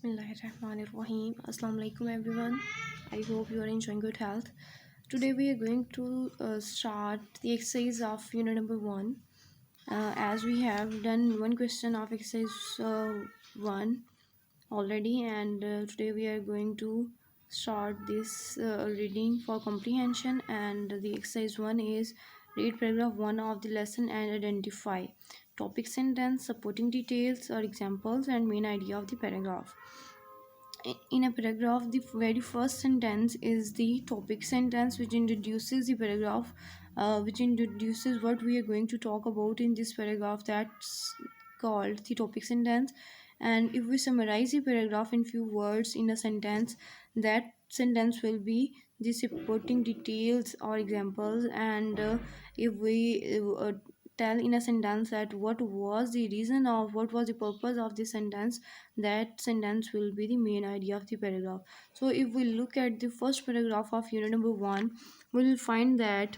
Bismillahirrahmanirrahim. Assalamu alaikum everyone. I hope you are enjoying good health. Today we are going to start the exercise of unit number 1. As we have done one question of exercise 1 already, and today we are going to start this reading for comprehension, and the exercise 1 is read paragraph 1 of the lesson and identify topic, sentence, supporting details or examples, and main idea of the paragraph. In a paragraph, the very first sentence is the topic sentence, which introduces the paragraph, which introduces what we are going to talk about in this paragraph. That's called the topic sentence. And if we summarize the paragraph in few words in a sentence, that sentence will be the supporting details or examples. And if we tell in a sentence that what was the reason of what was the purpose of this sentence, that sentence will be the main idea of the paragraph. So if we look at the first paragraph of unit number 1, we will find that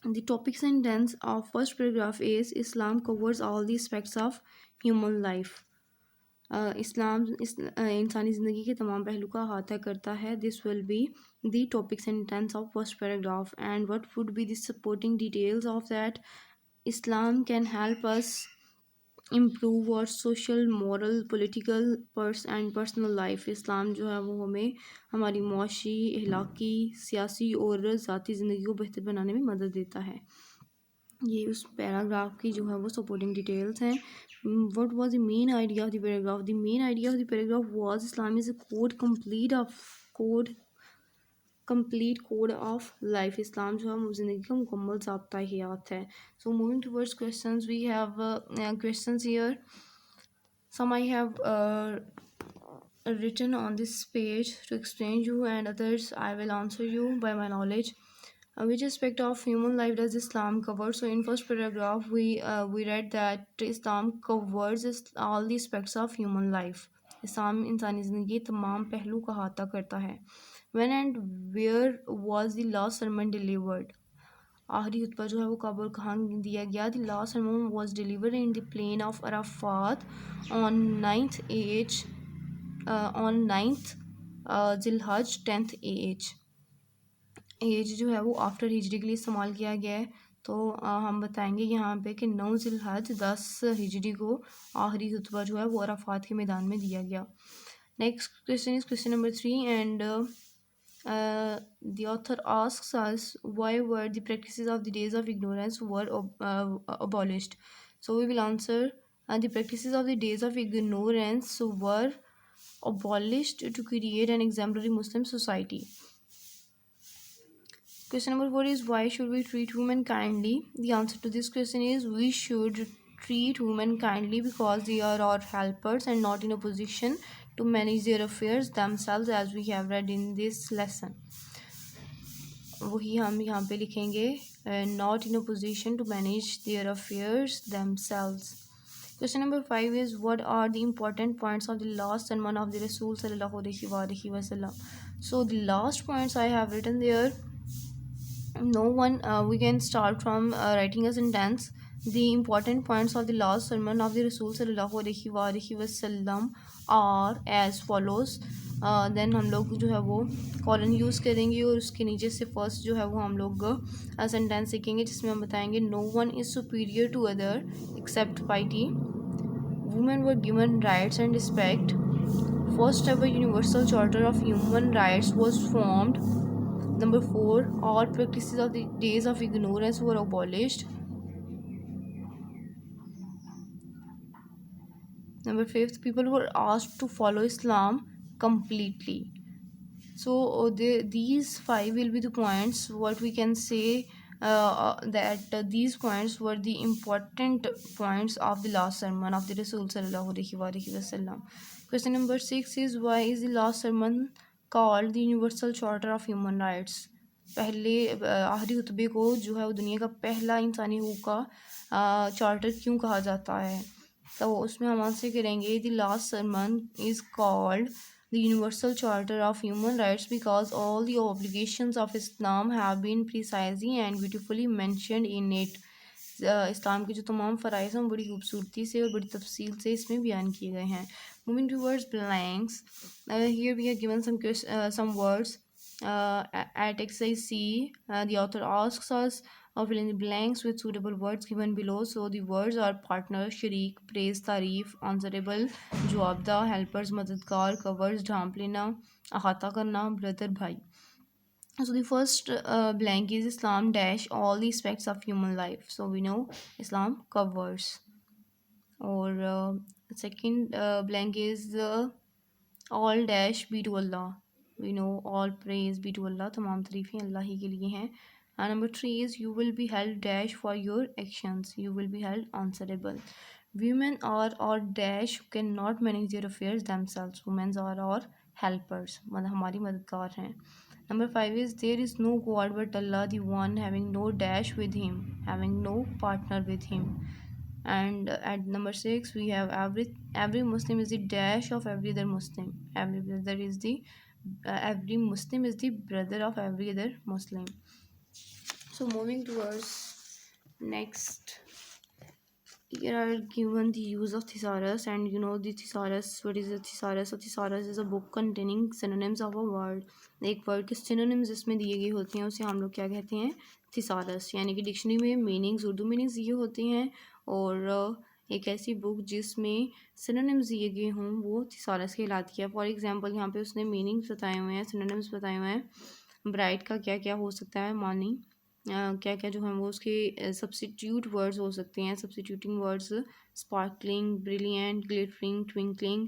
the topic sentence of first paragraph is Islam covers all the aspects of human life. इस्लाम इंसानी ज़िंदगी के तमाम पहलू का अहाता करता है. This will be the topic sentence of first paragraph. And what would be the supporting details of that? Islam can help us improve our social, moral, political and personal life. Islam जो है वो हमें हमारी मुआशी, अखलाकी, सियासी और ज़ाती ज़िंदगी को बेहतर बनाने में मदद देता है. ये उस पैराग्राफ की जो है वो सपोर्टिंग डिटेल्स हैं. What was the main idea of the paragraph? The main idea of the paragraph was Islam is a complete code of life. Islam जो है ज़िंदगी का मुकम्मल ज़ाब्ता हयात है. So moving towards questions, we have questions here. Some I have written on this page to explain you, and others I will answer you by my knowledge. Which aspect of human life does Islam cover? So in first paragraph we read that Islam covers all the aspects of human life. इस्लाम इंसानी ज़िंदगी के तमाम पहलू का अहाता करता है. When and where was the last sermon delivered? आखिरी खुतबा जो है वो कब और कहाँ दिया गया? The last sermon was delivered in the plain of Arafat on 9th Zilhaj 10th AH. As जो है वो आफ्टर हिजरी के लिए इस्तेमाल किया गया है. तो हम बताएंगे यहाँ पे कि 9 जिलहज 10 हिजरी को आखिरी खुतबा जो है वो अराफात के मैदान में दिया गया. Next question is question number 3, and the author asks us why were the practices of the days of ignorance were abolished. So we will answer, the practices of the days of ignorance were abolished to create an exemplary Muslim society. Question number 4 is why should we treat women kindly? The answer to this question is we should treat women kindly because they are our helpers and not in a position to manage their affairs themselves, as we have read in this lesson. वही हम यहाँ पे लिखेंगे, not in a position to manage their affairs themselves. Question number 5 is what are the important points of the last sermon of the Rasul sallallahu alaihi wasallam? So the last points I have written there. We can start from writing a sentence. The important points of the last sermon of the Rasul sallallahu alaihi wasallam are as follows. Then हम लोग जो है वो colon use करेंगे और उसके नीचे से फर्स्ट जो है वो हम लोग सेंटेंस सीखेंगे जिसमें हम बताएंगे no one is superior to other except piety. Women were given rights and respect. First ever universal charter of human rights was formed. Number 4, all practices of the days of ignorance were abolished. Number 5, people were asked to follow Islam completely. So these 5 will be the points. What we can say that these points were the important points of the last sermon of the Rasul sallallahu alaihi wasallam. Question number 6 is why is the last sermon called the Universal Charter of Human Rights? पहले आखिरी खुतबे को जो है वो दुनिया का पहला इंसानी हकूक़ का चार्टर क्यों कहा जाता है? तो उसमें हम आंसर करेंगे the last sermon is called the Universal Charter of Human Rights because all the obligations of Islam have been precisely and beautifully mentioned in it. इस्लाम के जो तमाम फ़राइज़ हैं वो बड़ी खूबसूरती से और बड़ी तफसील से इसमें बयान किए गए हैं. Moving towards blanks, here we are given some words at exercise C. The author asks us fill in the blanks with suitable words given below. So the words are partner, sharik, praise, तारीफ, answerable, जवाबदा, helpers, मददगार, covers, ढांप लेना, अहाता करना, brother, भाई. So the first blank is Islam dash all the aspects of human life. So we know Islam covers. Or second blank is all dash be to Allah. We know all praise be to Allah. तमाम तारीफ़ें अल्लाह ही के लिए हैं. And number 3 is you will be held dash for your actions. You will be held answerable. Women are or dash who cannot manage their affairs themselves. Women are or helpers. मतलब हमारी मददगार हैं. Number 5 is there is no God but Allah, the one having no dash with him, having no partner with him. And at number 6 we have every Muslim is the dash of every other Muslim. Every brother is the every Muslim is the brother of every other Muslim. So moving towards next, here are given the use of thesaurus, and you know the thesaurus. What is a thesaurus? So thesaurus is a book containing synonyms of a word. एक word के synonyms जिसमें दिए गए होते हैं उसे हम लोग क्या कहते हैं? thesaurus. यानी कि डिक्शनरी में मीनिंग्स उर्दू मीनिंग्स दिए होते हैं और एक ऐसी बुक जिसमें synonyms दिए गए हों वो thesaurus कहलाती है. फॉर एग्जांपल यहाँ पे उसने मीनिंग्स बताए हुए हैं, synonyms बताए हुए हैं. ब्राइट का क्या क्या हो सकता है? मॉर्निंग. क्या क्या जो हैं वो उसके सब्स्टिट्यूट वर्ड्स हो सकते हैं. Substituting words sparkling, brilliant, glittering, twinkling.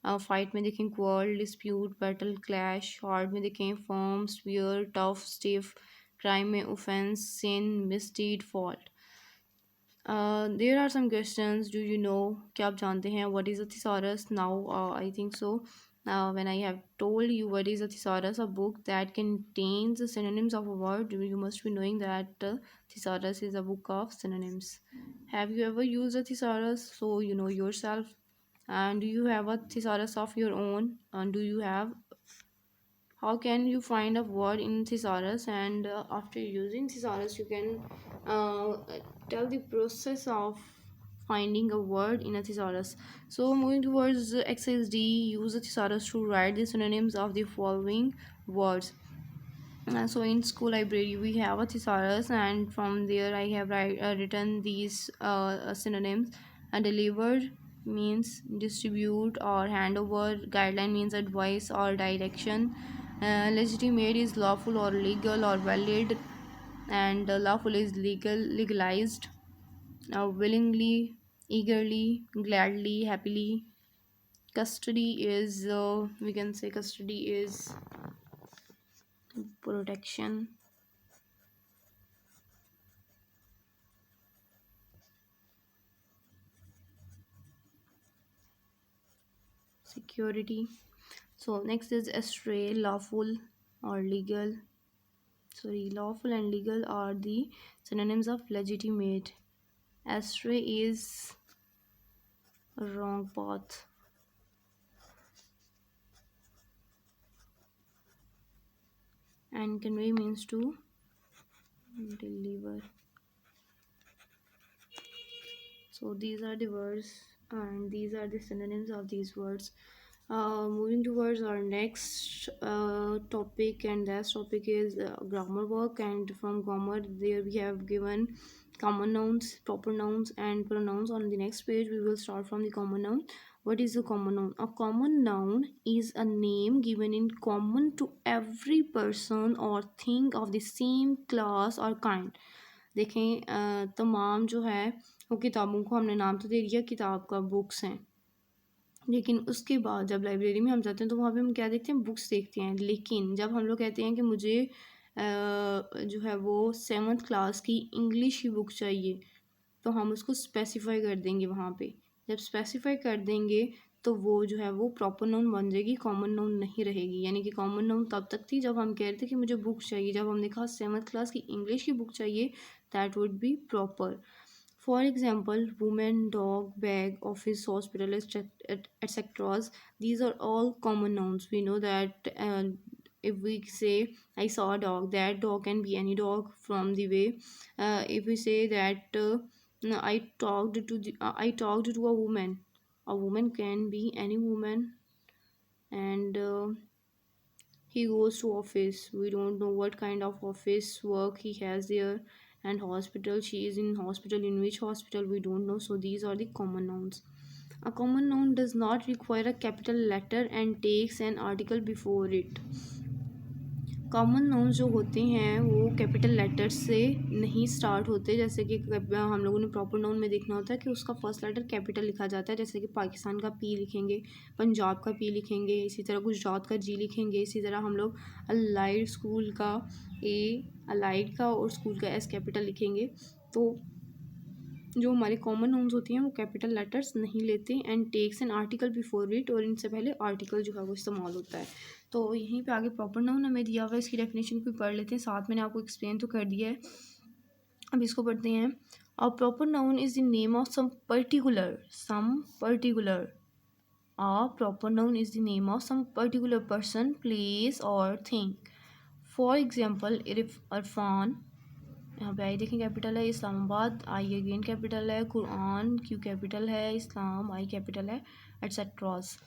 Fight में देखें quarrel, dispute, battle, clash. Hard में देखें firm, spear, tough, stiff. Crime में offence, sin, misdeed, fault. There are some questions. Do you know? क्या आप जानते हैं what is a thesaurus? Now I think so. When I have told you what is a thesaurus, a book that contains the synonyms of a word, you must be knowing that thesaurus is a book of synonyms. Have you ever used a thesaurus? So you know yourself. And do you have a thesaurus of your own? And do you have, how can you find a word in thesaurus? And after using thesaurus you can tell the process of finding a word in a thesaurus. So moving towards exercise D, use the thesaurus to write the synonyms of the following words. So in school library we have a thesaurus, and from there I have written these synonyms. Delivered means distribute or hand over. Guideline means advice or direction. Legitimate is lawful or legal or valid, and lawful is legalized. Willingly, eagerly, gladly, happily. Custody is we can say custody is protection. Security. So next is astray, lawful or legal. Sorry, lawful and legal are the synonyms of legitimate. Astray is a wrong path. And convey means to deliver. So these are the words and these are the synonyms of these words. Moving towards our next topic, and that topic is grammar work. And from grammar there we have given common nouns, proper nouns, and pronouns. On the next page we will start from the common noun. What is a common noun? A common noun is a name given in common to every person or thing of the same class or kind. देखें तमाम जो है वो किताबों को हमने नाम तो दे दिया किताब का, बुक्स हैं, लेकिन उसके बाद जब लाइब्रेरी में हम जाते हैं तो वहाँ पे हम क्या देखते हैं? बुक्स देखते हैं. लेकिन जब हम लोग कहते हैं कि मुझे जो है वो 7th क्लास की इंग्लिश की बुक चाहिए, तो हम उसको स्पेसिफाई कर देंगे वहाँ पे. जब स्पेसिफाई कर देंगे तो वो जो है वो प्रॉपर नाउन बन जाएगी, कॉमन नाउन नहीं रहेगी. यानी कि कॉमन नाउन तब तक थी जब हम कह रहे थे कि मुझे बुक चाहिए. जब हमने कहा 7th क्लास की इंग्लिश की बुक चाहिए, that would be proper. For example, woman, dog, bag, office, hospital, etc. These are all common nouns. We know that if we say I saw a dog, that dog can be any dog from the way. If we say that No, I talked to a woman. A woman can be any woman, and he goes to office. We don't know what kind of office work he has there. And hospital, she is in hospital. In which hospital, we don't know. So these are the common nouns. A common noun does not require a capital letter and takes an article before it. Common nouns जो होते हैं वो capital letter से नहीं start होते, जैसे कि हम लोगों ने प्रॉपर नाउन में देखना होता है कि उसका फर्स्ट लेटर कैपिटल लिखा जाता है, जैसे कि पाकिस्तान का पी लिखेंगे, पंजाब का पी लिखेंगे, इसी तरह गुजरात का जी लिखेंगे, इसी तरह हम लोग अलाइड स्कूल का ए, अलाइड का और स्कूल का एस कैपिटल लिखेंगे। तो जो हमारे कॉमन नाउन्स होती हैं वो कैपिटल लेटर्स नहीं लेते and takes an article before it, और इनसे पहले आर्टिकल जो है वो इस्तेमाल होता है। तो यहीं पे आगे प्रॉपर नाउन हमें दिया हुआ है, इसकी डेफिनेशन को पढ़ लेते हैं, साथ मैंने आपको एक्सप्लेन तो कर दिया है, अब इसको पढ़ते हैं। A proper noun is the name of some particular a proper noun is the name of some particular person, place और थिंग। फॉर एग्जाम्पल इरफान, यहाँ पे आई देखें कैपिटल है, इस्लामाबाद आई अगेन कैपिटल है, कुरान क्यू कैपिटल है, इस्लाम आई कैपिटल है, एटसेट्रास।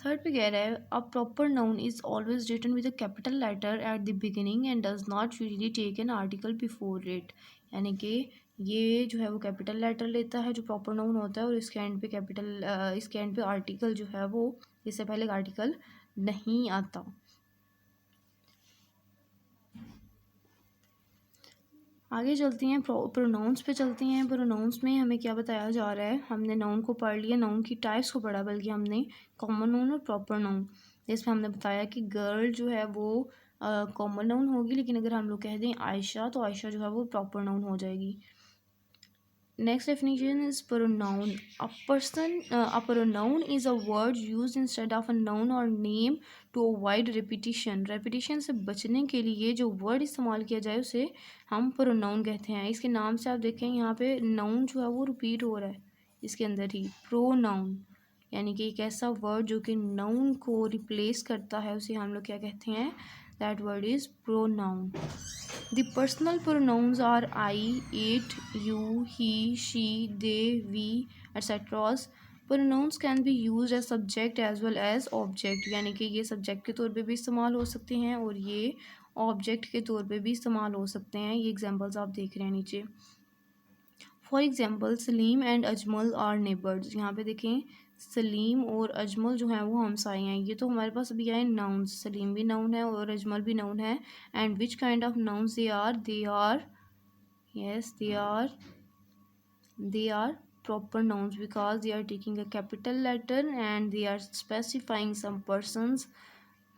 थर्ड पे कह रहा है a proper noun is always written with a capital letter at the beginning and does not usually take an article before it, यानी कि ये जो है वो कैपिटल लेटर लेता है जो प्रॉपर नाउन होता है, और इसके एंड पे इसके एंड पे आर्टिकल जो है वो, इससे पहले आर्टिकल नहीं आता। आगे चलती हैं, प्रोनाउंस पे चलती हैं। प्रोनाउंस में हमें क्या बताया जा रहा है, हमने नाउन को पढ़ लिया, नाउन की टाइप्स को पढ़ा, बल्कि हमने कॉमन नाउन और प्रॉपर नाउन, इसमें हमने बताया कि गर्ल जो है वो कॉमन नाउन होगी, लेकिन अगर हम लोग कह दें आयशा तो आयशा जो है वो प्रॉपर नाउन हो जाएगी। Next definition is pronoun. A pronoun is a word used instead of a noun or name to avoid repetition. Repetition से बचने के लिए जो word इस्तेमाल किया जाए उसे हम pronoun कहते हैं। इसके नाम से आप देखें यहाँ पे noun जो है वो repeat हो रहा है इसके अंदर ही, pronoun, यानी कि एक ऐसा word जो कि noun को replace करता है उसे हम लोग क्या कहते हैं, that word is pronoun. The personal pronouns are I, it, you, he, she, they, we, etc. Pronouns can be used as subject as well as object, यानी कि ये subject के तौर पे भी इस्तेमाल हो सकते हैं और ये object के तौर पे भी इस्तेमाल हो सकते हैं। ये examples आप देख रहे हैं नीचे। For example Salim and Ajmal are neighbours, यहाँ पे देखें सलीम और अजमल जो हैं वो हमसाए हैं। ये तो हमारे पास अभी आए नाउन्स, सलीम भी नाउन है और अजमल भी नाउन है। And which kind of nouns they are yes they are proper nouns because they are taking a capital letter and they are specifying some persons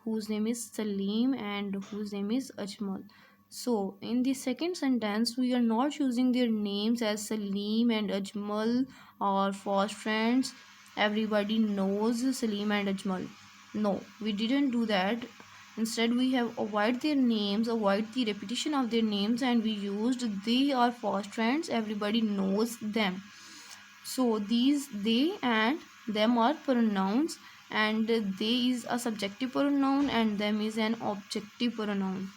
whose name is Salim and whose name is Ajmal. So in the second sentence we are not using their names as Salim and Ajmal or fast friends. Everybody knows Salim and Ajmal. No, we didn't do that. Instead we have avoid their names, avoid the repetition of their names, and we used they are fast friends, everybody knows them. So these they and them are pronouns, and they is a subjective pronoun and them is an objective pronoun.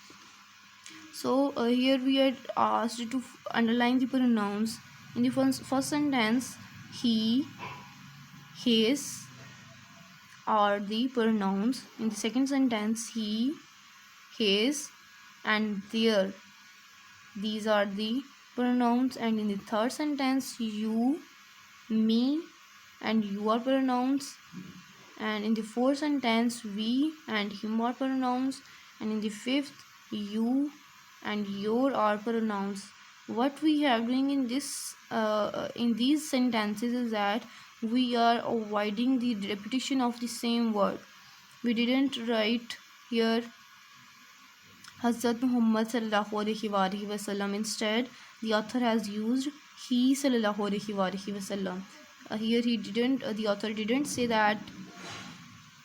So here we are asked to underline the pronouns. In the first sentence, he, his are the pronouns. In the second sentence, he, his and their, these are the pronouns. And in the third sentence, you, me and you are pronouns. And in the fourth sentence, we and him are pronouns. And in the fifth, you and your are pronouns. What we are doing in these sentences is that we are avoiding the repetition of the same word. We didn't write here Hazrat Muhammad sallallahu alaihi wasallam. Instead, the author has used he sallallahu alaihi wasallam. Here the author didn't say that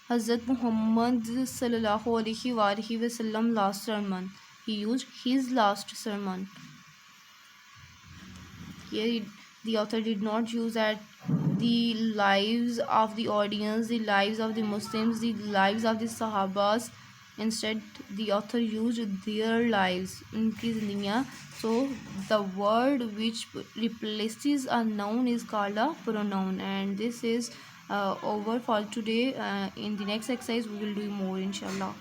Hazrat Muhammad sallallahu alaihi wasallam last sermon. He used his last sermon. Here the author did not use that the lives of the audience, the lives of the Muslims, the lives of the Sahabas, Instead, the author used their lives, उनकी ज़िंदगियाँ. So the word which replaces a noun is called a pronoun. And this is over for today. In the next exercise we will do more, inshallah.